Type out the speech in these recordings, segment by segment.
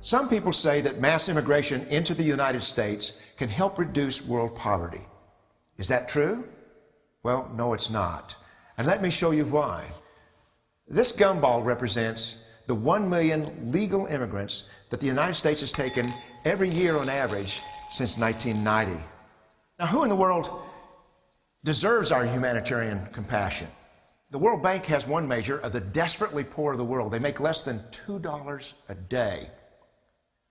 Some people say that mass immigration into the United States can help reduce world poverty. Is that true? Well, no, it's not. And let me show you why. This gumball represents the 1 million legal immigrants that the United States has taken every year on average since 1990. Now, who in the world deserves our humanitarian compassion? The World Bank has one measure of the desperately poor of the world. They make less than $2 a day.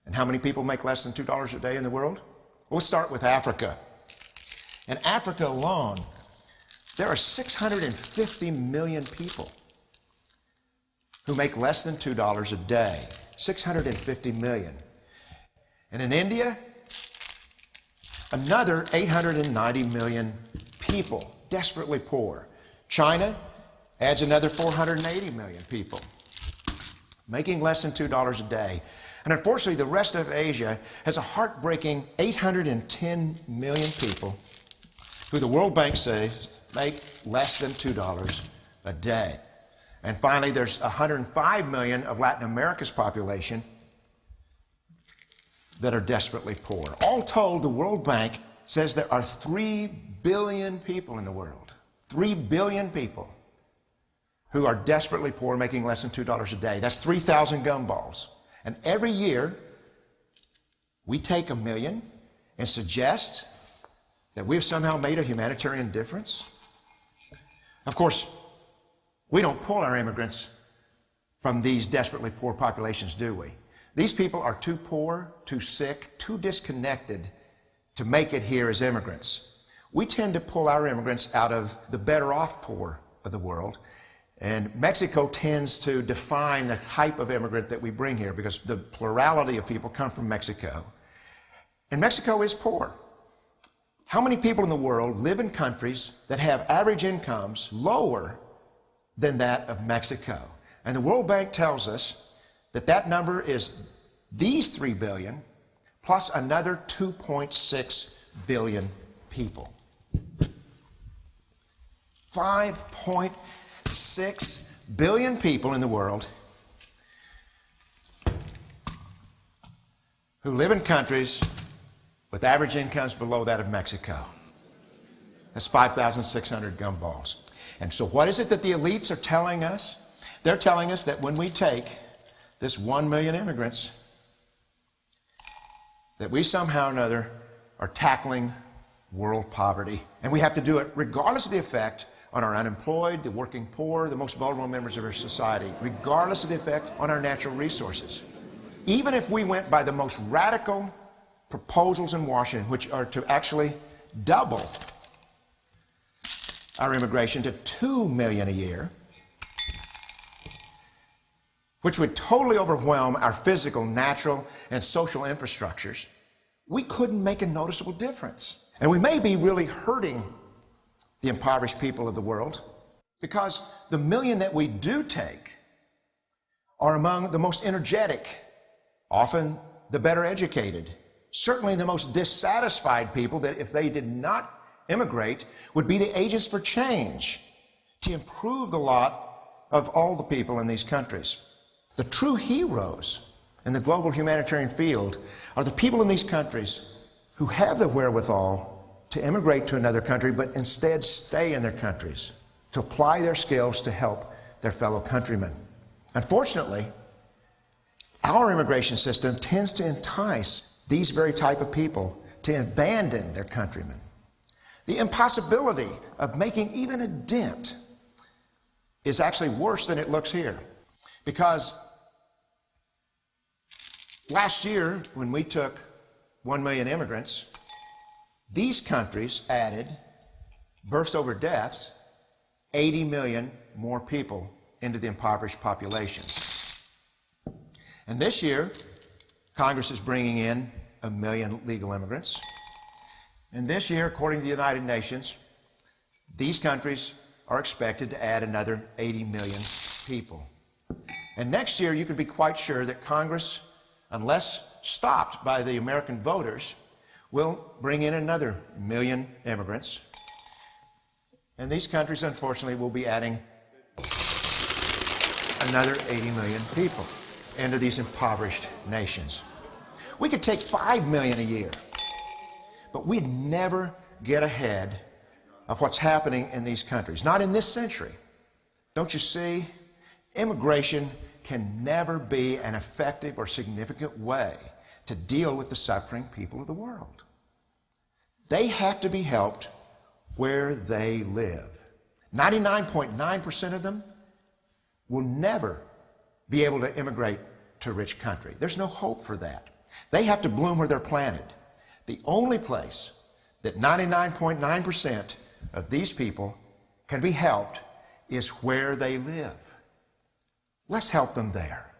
And how many people make less than $2 a day in the world? Well, let's start with Africa. In Africa alone, there are 650 million people who make less than $2 a day. 650 million. And in India, another 890 million people, desperately poor. China adds another 480 million people, making less than $2 a day. And unfortunately, the rest of Asia has a heartbreaking 810 million people who the World Bank says make less than $2 a day. And finally, there's 105 million of Latin America's population that are desperately poor. All told, the World Bank says there are 3 billion people in the world, 3 billion people who are desperately poor, making less than $2 a day. That's 3,000 gumballs. And every year, we take 1 million and suggest that we've somehow made a humanitarian difference. Of course, we don't pull our immigrants from these desperately poor populations, do we? These people are too poor, too sick, too disconnected to make it here as immigrants. We tend to pull our immigrants out of the better off poor of the world. And Mexico tends to define the type of immigrant that we bring here because the plurality of people come from Mexico. And Mexico is poor. How many people in the world live in countries that have average incomes lower than that of Mexico? And the World Bank tells us that that number is these 3 billion plus another 2.6 billion people. 5.6 billion people in the world who live in countries with average incomes below that of Mexico. That's 5,600 gumballs. And so what is it that the elites are telling us? They're telling us that when we take this 1 million immigrants, that we somehow or another are tackling world poverty. And we have to do it regardless of the effect on our unemployed, the working poor, the most vulnerable members of our society, regardless of the effect on our natural resources. Even if we went by the most radical proposals in Washington, which are to actually double our immigration to 2 million a year, which would totally overwhelm our physical, natural, and social infrastructures, we couldn't make a noticeable difference. And we may be really hurting the impoverished people of the world because the million that we do take are among the most energetic, often the better educated, certainly the most dissatisfied people that if they did not immigrate would be the agents for change to improve the lot of all the people in these countries. The true heroes in the global humanitarian field are the people in these countries who have the wherewithal to immigrate to another country, but instead stay in their countries, to apply their skills to help their fellow countrymen. Unfortunately, our immigration system tends to entice these very type of people to abandon their countrymen. The impossibility of making even a dent is actually worse than it looks here. Because last year, when we took 1 million immigrants, these countries added, births over deaths, 80 million more people into the impoverished populations. And this year, Congress is bringing in 1 million legal immigrants. And this year, according to the United Nations, these countries are expected to add another 80 million people. And next year, you can be quite sure that Congress, unless stopped by the American voters, will bring in another 1 million immigrants. And these countries, unfortunately, will be adding another 80 million people. into these impoverished nations. We could take 5 million a year, but we'd never get ahead of what's happening in these countries. Not in this century. Don't you see? Immigration can never be an effective or significant way to deal with the suffering people of the world. They have to be helped where they live. 99.9% of them will never be able to immigrate to a rich country. There's no hope for that. They have to bloom where they're planted. The only place that 99.9% of these people can be helped is where they live. Let's help them there.